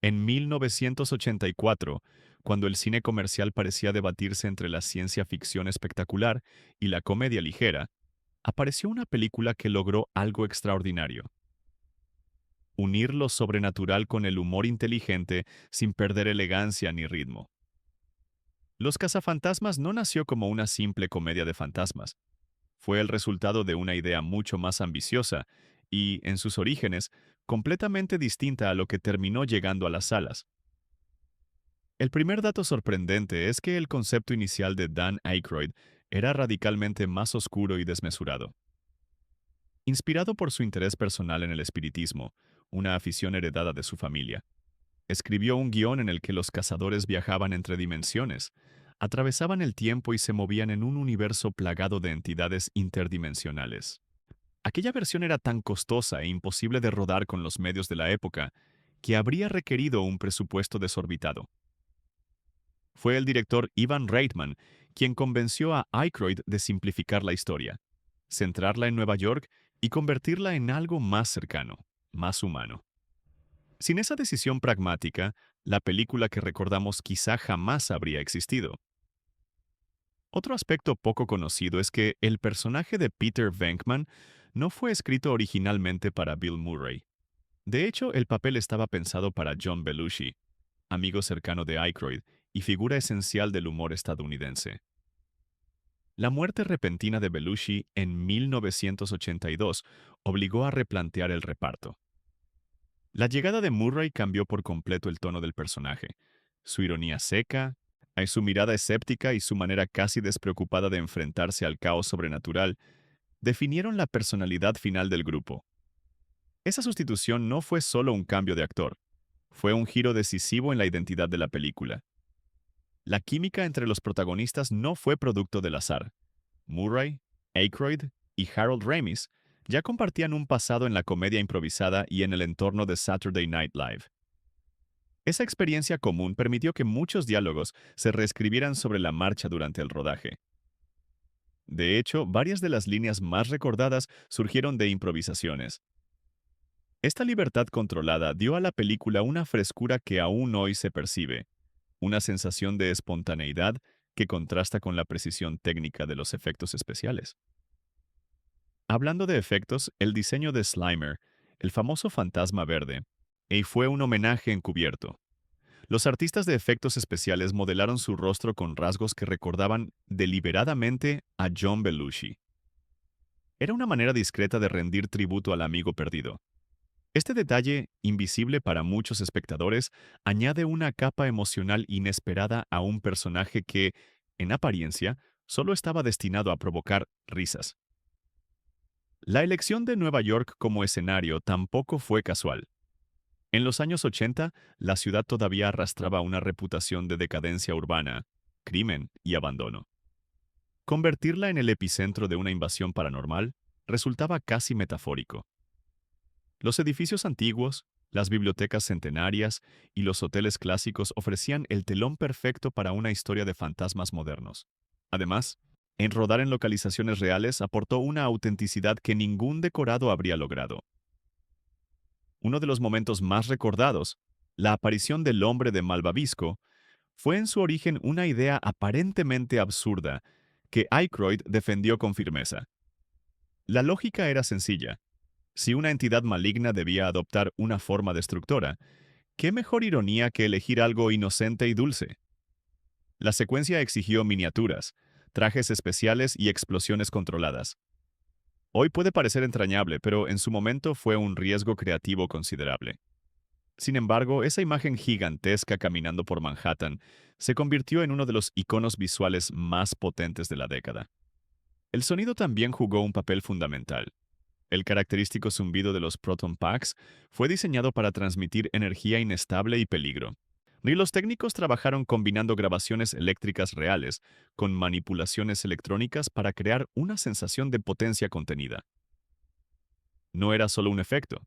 En 1984, cuando el cine comercial parecía debatirse entre la ciencia ficción espectacular y la comedia ligera, apareció una película que logró algo extraordinario: unir lo sobrenatural con el humor inteligente sin perder elegancia ni ritmo. Los cazafantasmas no nació como una simple comedia de fantasmas. Fue el resultado de una idea mucho más ambiciosa y, en sus orígenes, completamente distinta a lo que terminó llegando a las salas. El primer dato sorprendente es que el concepto inicial de Dan Aykroyd era radicalmente más oscuro y desmesurado. Inspirado por su interés personal en el espiritismo, una afición heredada de su familia, escribió un guión en el que los cazadores viajaban entre dimensiones, atravesaban el tiempo y se movían en un universo plagado de entidades interdimensionales. Aquella versión era tan costosa e imposible de rodar con los medios de la época que habría requerido un presupuesto desorbitado. Fue el director Ivan Reitman quien convenció a Aykroyd de simplificar la historia, centrarla en Nueva York y convertirla en algo más cercano, más humano. Sin esa decisión pragmática, la película que recordamos quizá jamás habría existido. Otro aspecto poco conocido es que el personaje de Peter Venkman no fue escrito originalmente para Bill Murray. De hecho, el papel estaba pensado para John Belushi, amigo cercano de Aykroyd y figura esencial del humor estadounidense. La muerte repentina de Belushi en 1982 obligó a replantear el reparto. La llegada de Murray cambió por completo el tono del personaje. Su ironía seca, su mirada escéptica y su manera casi despreocupada de enfrentarse al caos sobrenatural definieron la personalidad final del grupo. Esa sustitución no fue solo un cambio de actor, fue un giro decisivo en la identidad de la película. La química entre los protagonistas no fue producto del azar. Murray, Aykroyd y Harold Ramis ya compartían un pasado en la comedia improvisada y en el entorno de Saturday Night Live. Esa experiencia común permitió que muchos diálogos se reescribieran sobre la marcha durante el rodaje. De hecho, varias de las líneas más recordadas surgieron de improvisaciones. Esta libertad controlada dio a la película una frescura que aún hoy se percibe, una sensación de espontaneidad que contrasta con la precisión técnica de los efectos especiales. Hablando de efectos, el diseño de Slimer, el famoso fantasma verde, fue un homenaje encubierto. Los artistas de efectos especiales modelaron su rostro con rasgos que recordaban deliberadamente a John Belushi. Era una manera discreta de rendir tributo al amigo perdido. Este detalle, invisible para muchos espectadores, añade una capa emocional inesperada a un personaje que, en apariencia, solo estaba destinado a provocar risas. La elección de Nueva York como escenario tampoco fue casual. En los años 80, la ciudad todavía arrastraba una reputación de decadencia urbana, crimen y abandono. Convertirla en el epicentro de una invasión paranormal resultaba casi metafórico. Los edificios antiguos, las bibliotecas centenarias y los hoteles clásicos ofrecían el telón perfecto para una historia de fantasmas modernos. Además, en rodar en localizaciones reales aportó una autenticidad que ningún decorado habría logrado. Uno de los momentos más recordados, la aparición del hombre de Malvavisco, fue en su origen una idea aparentemente absurda que Aykroyd defendió con firmeza. La lógica era sencilla. Si una entidad maligna debía adoptar una forma destructora, ¿qué mejor ironía que elegir algo inocente y dulce? La secuencia exigió miniaturas, trajes especiales y explosiones controladas. Hoy puede parecer entrañable, pero en su momento fue un riesgo creativo considerable. Sin embargo, esa imagen gigantesca caminando por Manhattan se convirtió en uno de los iconos visuales más potentes de la década. El sonido también jugó un papel fundamental. El característico zumbido de los Proton Packs fue diseñado para transmitir energía inestable y peligro. Y los técnicos trabajaron combinando grabaciones eléctricas reales con manipulaciones electrónicas para crear una sensación de potencia contenida. No era solo un efecto,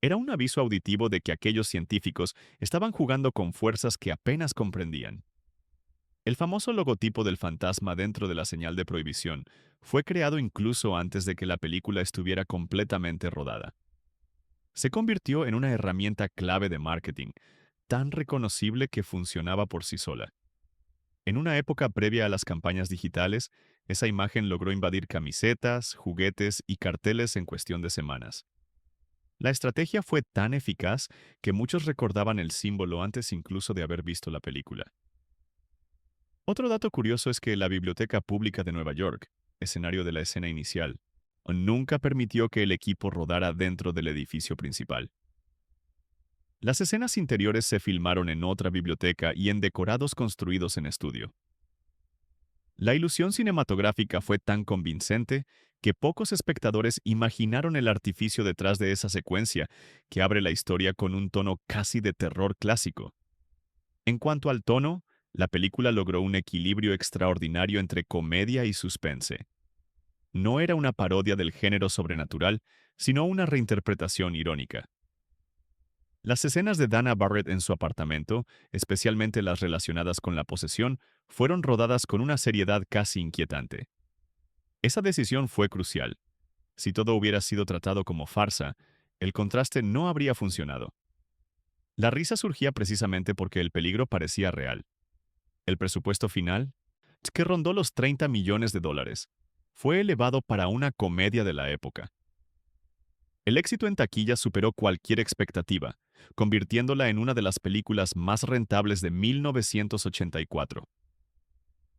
era un aviso auditivo de que aquellos científicos estaban jugando con fuerzas que apenas comprendían. El famoso logotipo del fantasma dentro de la señal de prohibición fue creado incluso antes de que la película estuviera completamente rodada. Se convirtió en una herramienta clave de marketing, tan reconocible que funcionaba por sí sola. En una época previa a las campañas digitales, esa imagen logró invadir camisetas, juguetes y carteles en cuestión de semanas. La estrategia fue tan eficaz que muchos recordaban el símbolo antes incluso de haber visto la película. Otro dato curioso es que la Biblioteca Pública de Nueva York, escenario de la escena inicial, nunca permitió que el equipo rodara dentro del edificio principal. Las escenas interiores se filmaron en otra biblioteca y en decorados construidos en estudio. La ilusión cinematográfica fue tan convincente que pocos espectadores imaginaron el artificio detrás de esa secuencia, que abre la historia con un tono casi de terror clásico. En cuanto al tono, la película logró un equilibrio extraordinario entre comedia y suspense. No era una parodia del género sobrenatural, sino una reinterpretación irónica. Las escenas de Dana Barrett en su apartamento, especialmente las relacionadas con la posesión, fueron rodadas con una seriedad casi inquietante. Esa decisión fue crucial. Si todo hubiera sido tratado como farsa, el contraste no habría funcionado. La risa surgía precisamente porque el peligro parecía real. El presupuesto final, que rondó los 30 millones de dólares, fue elevado para una comedia de la época. El éxito en taquilla superó cualquier expectativa, convirtiéndola en una de las películas más rentables de 1984.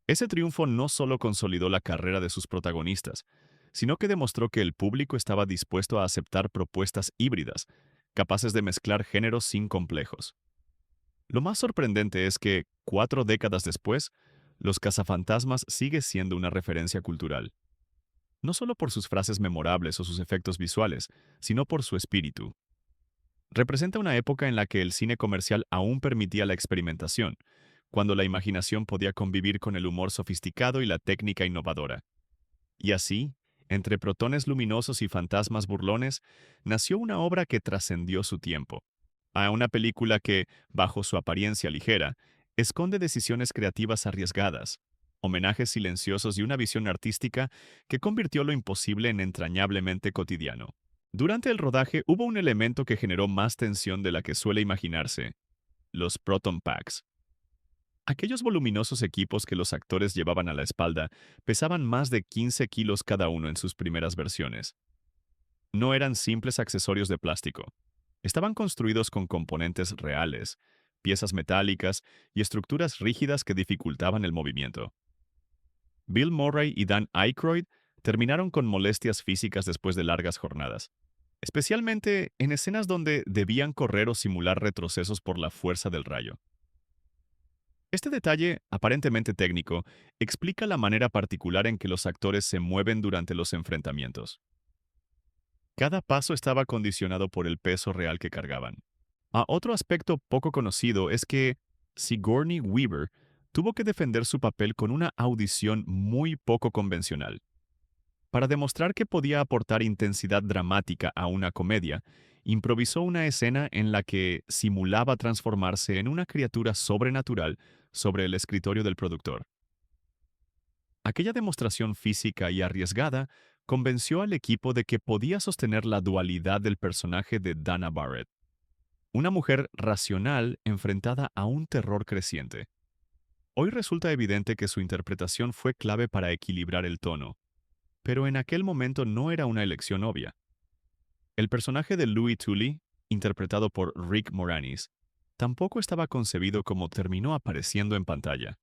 Ese triunfo no solo consolidó la carrera de sus protagonistas, sino que demostró que el público estaba dispuesto a aceptar propuestas híbridas, capaces de mezclar géneros sin complejos. Lo más sorprendente es que, 4 décadas después, Los Cazafantasmas sigue siendo una referencia cultural. No solo por sus frases memorables o sus efectos visuales, sino por su espíritu. Representa una época en la que el cine comercial aún permitía la experimentación, cuando la imaginación podía convivir con el humor sofisticado y la técnica innovadora. Y así, entre protones luminosos y fantasmas burlones, nació una obra que trascendió su tiempo. A una película que, bajo su apariencia ligera, esconde decisiones creativas arriesgadas, homenajes silenciosos y una visión artística que convirtió lo imposible en entrañablemente cotidiano. Durante el rodaje hubo un elemento que generó más tensión de la que suele imaginarse: los Proton Packs. Aquellos voluminosos equipos que los actores llevaban a la espalda pesaban más de 15 kilos cada uno en sus primeras versiones. No eran simples accesorios de plástico. Estaban construidos con componentes reales, piezas metálicas y estructuras rígidas que dificultaban el movimiento. Bill Murray y Dan Aykroyd terminaron con molestias físicas después de largas jornadas, especialmente en escenas donde debían correr o simular retrocesos por la fuerza del rayo. Este detalle, aparentemente técnico, explica la manera particular en que los actores se mueven durante los enfrentamientos. Cada paso estaba condicionado por el peso real que cargaban. Otro aspecto poco conocido es que Sigourney Weaver tuvo que defender su papel con una audición muy poco convencional. Para demostrar que podía aportar intensidad dramática a una comedia, improvisó una escena en la que simulaba transformarse en una criatura sobrenatural sobre el escritorio del productor. Aquella demostración física y arriesgada convenció al equipo de que podía sostener la dualidad del personaje de Dana Barrett, una mujer racional enfrentada a un terror creciente. Hoy resulta evidente que su interpretación fue clave para equilibrar el tono, pero en aquel momento no era una elección obvia. El personaje de Louis Tully, interpretado por Rick Moranis, tampoco estaba concebido como terminó apareciendo en pantalla.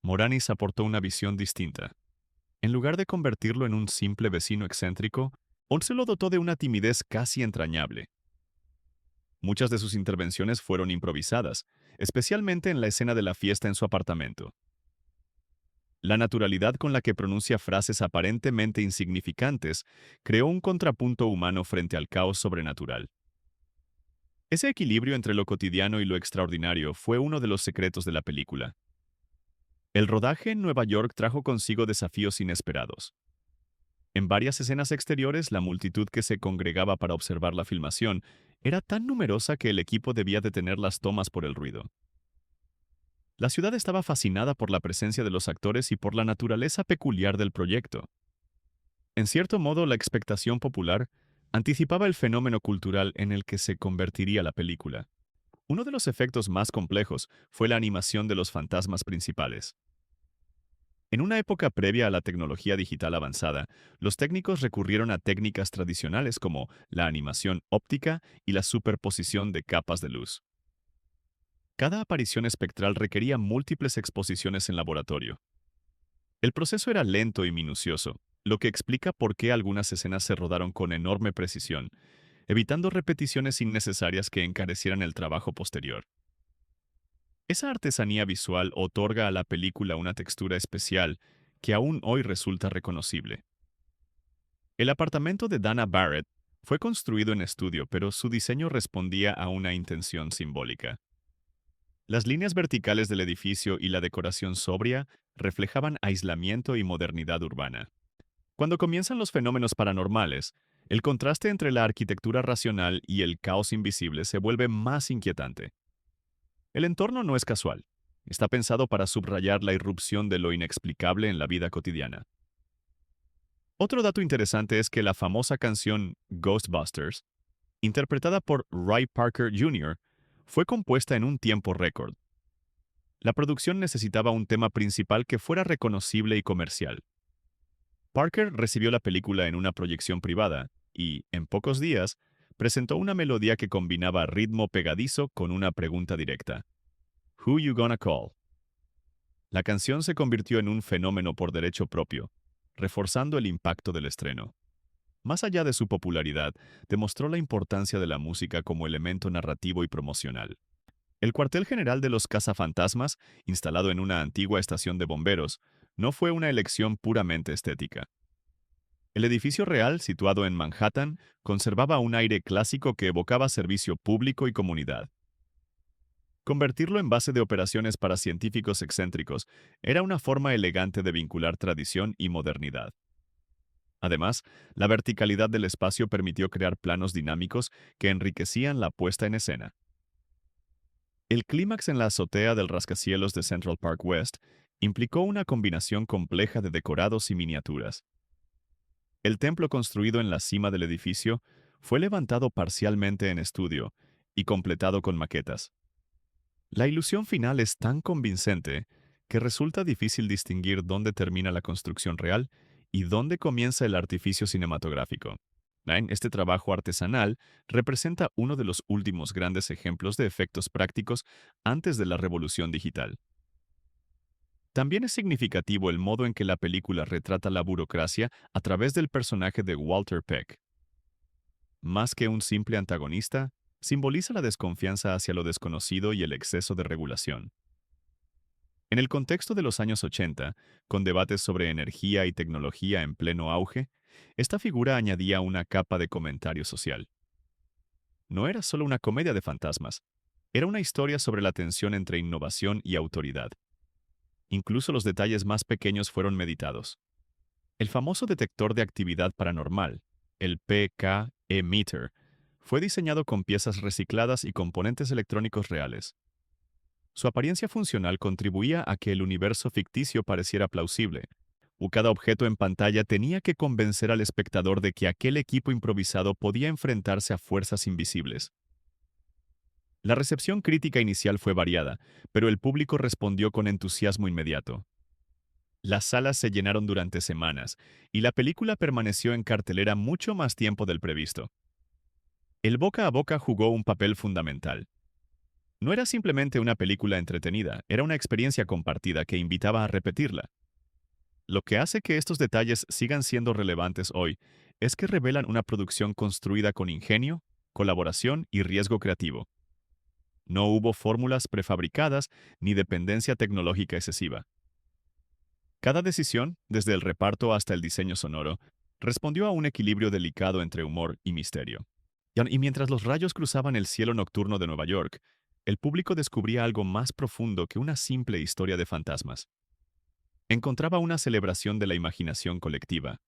Moranis aportó una visión distinta. En lugar de convertirlo en un simple vecino excéntrico, Bond se lo dotó de una timidez casi entrañable. Muchas de sus intervenciones fueron improvisadas, especialmente en la escena de la fiesta en su apartamento. La naturalidad con la que pronuncia frases aparentemente insignificantes creó un contrapunto humano frente al caos sobrenatural. Ese equilibrio entre lo cotidiano y lo extraordinario fue uno de los secretos de la película. El rodaje en Nueva York trajo consigo desafíos inesperados. En varias escenas exteriores, la multitud que se congregaba para observar la filmación era tan numerosa que el equipo debía detener las tomas por el ruido. La ciudad estaba fascinada por la presencia de los actores y por la naturaleza peculiar del proyecto. En cierto modo, la expectación popular anticipaba el fenómeno cultural en el que se convertiría la película. Uno de los efectos más complejos fue la animación de los fantasmas principales. En una época previa a la tecnología digital avanzada, los técnicos recurrieron a técnicas tradicionales como la animación óptica y la superposición de capas de luz. Cada aparición espectral requería múltiples exposiciones en laboratorio. El proceso era lento y minucioso, lo que explica por qué algunas escenas se rodaron con enorme precisión, evitando repeticiones innecesarias que encarecieran el trabajo posterior. Esa artesanía visual otorga a la película una textura especial que aún hoy resulta reconocible. El apartamento de Dana Barrett fue construido en estudio, pero su diseño respondía a una intención simbólica. Las líneas verticales del edificio y la decoración sobria reflejaban aislamiento y modernidad urbana. Cuando comienzan los fenómenos paranormales, el contraste entre la arquitectura racional y el caos invisible se vuelve más inquietante. El entorno no es casual. Está pensado para subrayar la irrupción de lo inexplicable en la vida cotidiana. Otro dato interesante es que la famosa canción Ghostbusters, interpretada por Ray Parker Jr., fue compuesta en un tiempo récord. La producción necesitaba un tema principal que fuera reconocible y comercial. Parker recibió la película en una proyección privada y, en pocos días, presentó una melodía que combinaba ritmo pegadizo con una pregunta directa. Who you gonna call? La canción se convirtió en un fenómeno por derecho propio, reforzando el impacto del estreno. Más allá de su popularidad, demostró la importancia de la música como elemento narrativo y promocional. El cuartel general de los cazafantasmas, instalado en una antigua estación de bomberos, no fue una elección puramente estética. El edificio real, situado en Manhattan, conservaba un aire clásico que evocaba servicio público y comunidad. Convertirlo en base de operaciones para científicos excéntricos era una forma elegante de vincular tradición y modernidad. Además, la verticalidad del espacio permitió crear planos dinámicos que enriquecían la puesta en escena. El clímax en la azotea del rascacielos de Central Park West implicó una combinación compleja de decorados y miniaturas. El templo construido en la cima del edificio fue levantado parcialmente en estudio y completado con maquetas. La ilusión final es tan convincente que resulta difícil distinguir dónde termina la construcción real y dónde comienza el artificio cinematográfico. Este trabajo artesanal representa uno de los últimos grandes ejemplos de efectos prácticos antes de la revolución digital. También es significativo el modo en que la película retrata la burocracia a través del personaje de Walter Peck. Más que un simple antagonista, simboliza la desconfianza hacia lo desconocido y el exceso de regulación. En el contexto de los años 80, con debates sobre energía y tecnología en pleno auge, esta figura añadía una capa de comentario social. No era solo una comedia de fantasmas, era una historia sobre la tensión entre innovación y autoridad. Incluso los detalles más pequeños fueron meditados. El famoso detector de actividad paranormal, el PKE Meter, fue diseñado con piezas recicladas y componentes electrónicos reales. Su apariencia funcional contribuía a que el universo ficticio pareciera plausible, o cada objeto en pantalla tenía que convencer al espectador de que aquel equipo improvisado podía enfrentarse a fuerzas invisibles. La recepción crítica inicial fue variada, pero el público respondió con entusiasmo inmediato. Las salas se llenaron durante semanas, y la película permaneció en cartelera mucho más tiempo del previsto. El boca a boca jugó un papel fundamental. No era simplemente una película entretenida, era una experiencia compartida que invitaba a repetirla. Lo que hace que estos detalles sigan siendo relevantes hoy es que revelan una producción construida con ingenio, colaboración y riesgo creativo. No hubo fórmulas prefabricadas ni dependencia tecnológica excesiva. Cada decisión, desde el reparto hasta el diseño sonoro, respondió a un equilibrio delicado entre humor y misterio. Y mientras los rayos cruzaban el cielo nocturno de Nueva York, el público descubría algo más profundo que una simple historia de fantasmas. Encontraba una celebración de la imaginación colectiva,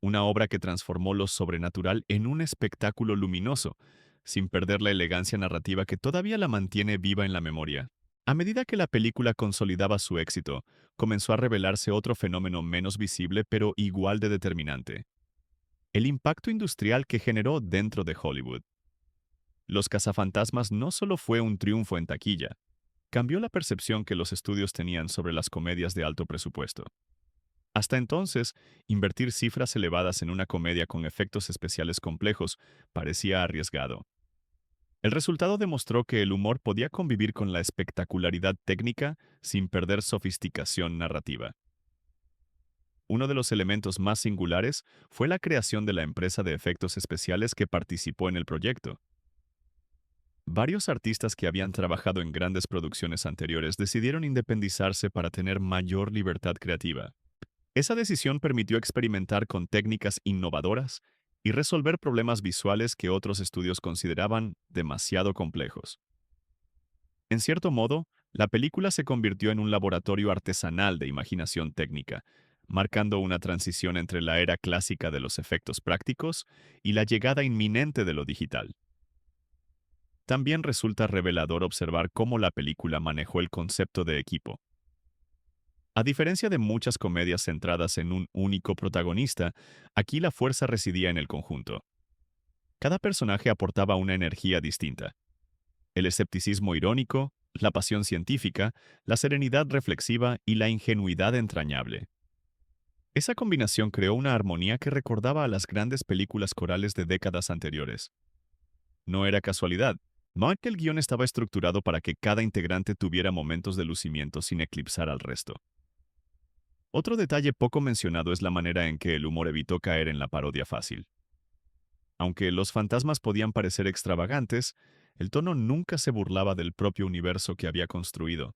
una obra que transformó lo sobrenatural en un espectáculo luminoso, sin perder la elegancia narrativa que todavía la mantiene viva en la memoria. A medida que la película consolidaba su éxito, comenzó a revelarse otro fenómeno menos visible pero igual de determinante: el impacto industrial que generó dentro de Hollywood. Los cazafantasmas no solo fue un triunfo en taquilla, cambió la percepción que los estudios tenían sobre las comedias de alto presupuesto. Hasta entonces, invertir cifras elevadas en una comedia con efectos especiales complejos parecía arriesgado. El resultado demostró que el humor podía convivir con la espectacularidad técnica sin perder sofisticación narrativa. Uno de los elementos más singulares fue la creación de la empresa de efectos especiales que participó en el proyecto. Varios artistas que habían trabajado en grandes producciones anteriores decidieron independizarse para tener mayor libertad creativa. Esa decisión permitió experimentar con técnicas innovadoras y resolver problemas visuales que otros estudios consideraban demasiado complejos. En cierto modo, la película se convirtió en un laboratorio artesanal de imaginación técnica, marcando una transición entre la era clásica de los efectos prácticos y la llegada inminente de lo digital. También resulta revelador observar cómo la película manejó el concepto de equipo. A diferencia de muchas comedias centradas en un único protagonista, aquí la fuerza residía en el conjunto. Cada personaje aportaba una energía distinta. El escepticismo irónico, la pasión científica, la serenidad reflexiva y la ingenuidad entrañable. Esa combinación creó una armonía que recordaba a las grandes películas corales de décadas anteriores. No era casualidad. No, que el guión estaba estructurado para que cada integrante tuviera momentos de lucimiento sin eclipsar al resto. Otro detalle poco mencionado es la manera en que el humor evitó caer en la parodia fácil. Aunque los fantasmas podían parecer extravagantes, el tono nunca se burlaba del propio universo que había construido.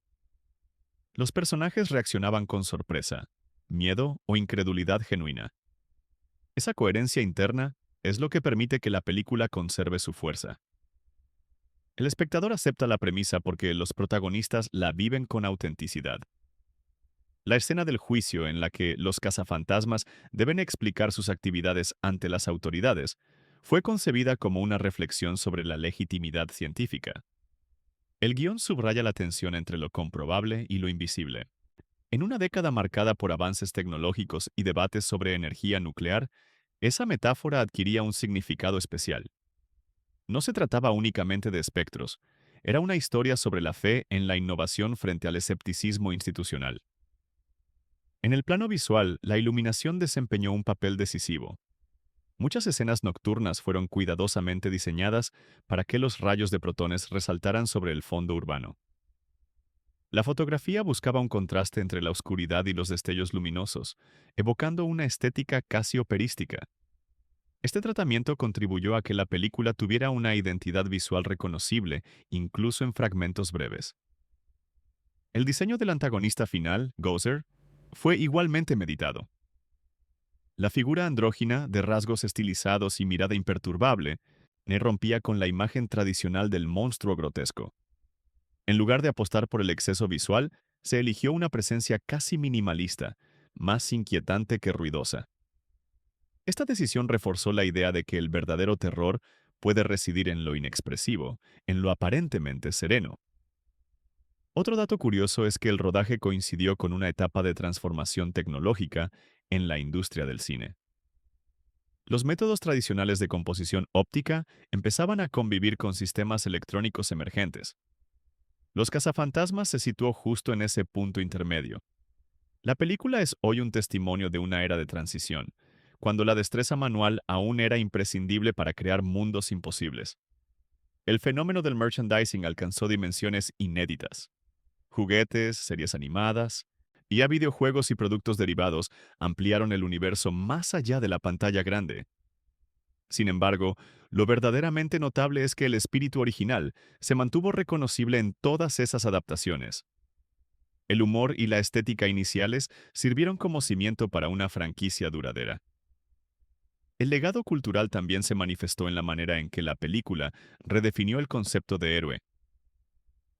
Los personajes reaccionaban con sorpresa, miedo o incredulidad genuina. Esa coherencia interna es lo que permite que la película conserve su fuerza. El espectador acepta la premisa porque los protagonistas la viven con autenticidad. La escena del juicio en la que los cazafantasmas deben explicar sus actividades ante las autoridades fue concebida como una reflexión sobre la legitimidad científica. El guión subraya la tensión entre lo comprobable y lo invisible. En una década marcada por avances tecnológicos y debates sobre energía nuclear, esa metáfora adquiría un significado especial. No se trataba únicamente de espectros, era una historia sobre la fe en la innovación frente al escepticismo institucional. En el plano visual, la iluminación desempeñó un papel decisivo. Muchas escenas nocturnas fueron cuidadosamente diseñadas para que los rayos de protones resaltaran sobre el fondo urbano. La fotografía buscaba un contraste entre la oscuridad y los destellos luminosos, evocando una estética casi operística. Este tratamiento contribuyó a que la película tuviera una identidad visual reconocible, incluso en fragmentos breves. El diseño del antagonista final, Gozer, fue igualmente meditado. La figura andrógina, de rasgos estilizados y mirada imperturbable, rompía con la imagen tradicional del monstruo grotesco. En lugar de apostar por el exceso visual, se eligió una presencia casi minimalista, más inquietante que ruidosa. Esta decisión reforzó la idea de que el verdadero terror puede residir en lo inexpresivo, en lo aparentemente sereno. Otro dato curioso es que el rodaje coincidió con una etapa de transformación tecnológica en la industria del cine. Los métodos tradicionales de composición óptica empezaban a convivir con sistemas electrónicos emergentes. Los cazafantasmas se situó justo en ese punto intermedio. La película es hoy un testimonio de una era de transición, cuando la destreza manual aún era imprescindible para crear mundos imposibles. El fenómeno del merchandising alcanzó dimensiones inéditas. Juguetes, series animadas y a videojuegos y productos derivados ampliaron el universo más allá de la pantalla grande. Sin embargo, lo verdaderamente notable es que el espíritu original se mantuvo reconocible en todas esas adaptaciones. El humor y la estética iniciales sirvieron como cimiento para una franquicia duradera. El legado cultural también se manifestó en la manera en que la película redefinió el concepto de héroe.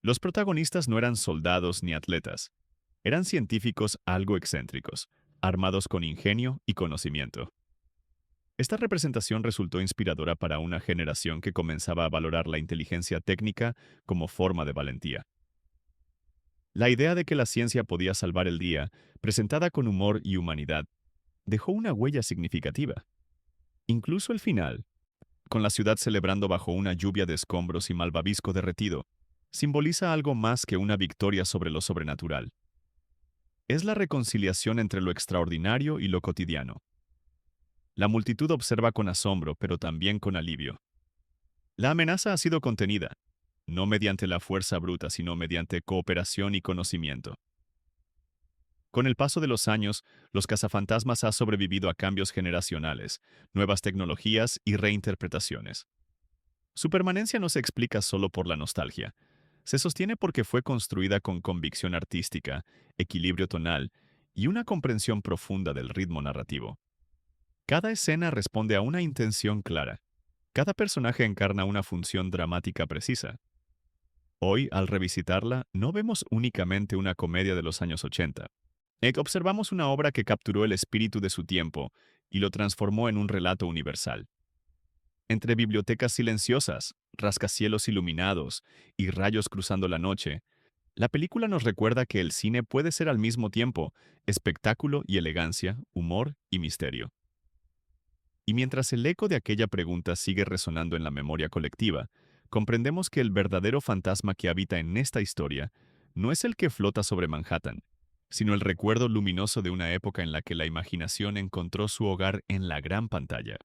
Los protagonistas no eran soldados ni atletas, eran científicos algo excéntricos, armados con ingenio y conocimiento. Esta representación resultó inspiradora para una generación que comenzaba a valorar la inteligencia técnica como forma de valentía. La idea de que la ciencia podía salvar el día, presentada con humor y humanidad, dejó una huella significativa. Incluso el final, con la ciudad celebrando bajo una lluvia de escombros y malvavisco derretido, simboliza algo más que una victoria sobre lo sobrenatural. Es la reconciliación entre lo extraordinario y lo cotidiano. La multitud observa con asombro, pero también con alivio. La amenaza ha sido contenida, no mediante la fuerza bruta, sino mediante cooperación y conocimiento. Con el paso de los años, los cazafantasmas han sobrevivido a cambios generacionales, nuevas tecnologías y reinterpretaciones. Su permanencia no se explica solo por la nostalgia. Se sostiene porque fue construida con convicción artística, equilibrio tonal y una comprensión profunda del ritmo narrativo. Cada escena responde a una intención clara. Cada personaje encarna una función dramática precisa. Hoy, al revisitarla, no vemos únicamente una comedia de los años 80. Observamos una obra que capturó el espíritu de su tiempo y lo transformó en un relato universal. Entre bibliotecas silenciosas, rascacielos iluminados y rayos cruzando la noche, la película nos recuerda que el cine puede ser al mismo tiempo espectáculo y elegancia, humor y misterio. Y mientras el eco de aquella pregunta sigue resonando en la memoria colectiva, comprendemos que el verdadero fantasma que habita en esta historia no es el que flota sobre Manhattan, sino el recuerdo luminoso de una época en la que la imaginación encontró su hogar en la gran pantalla.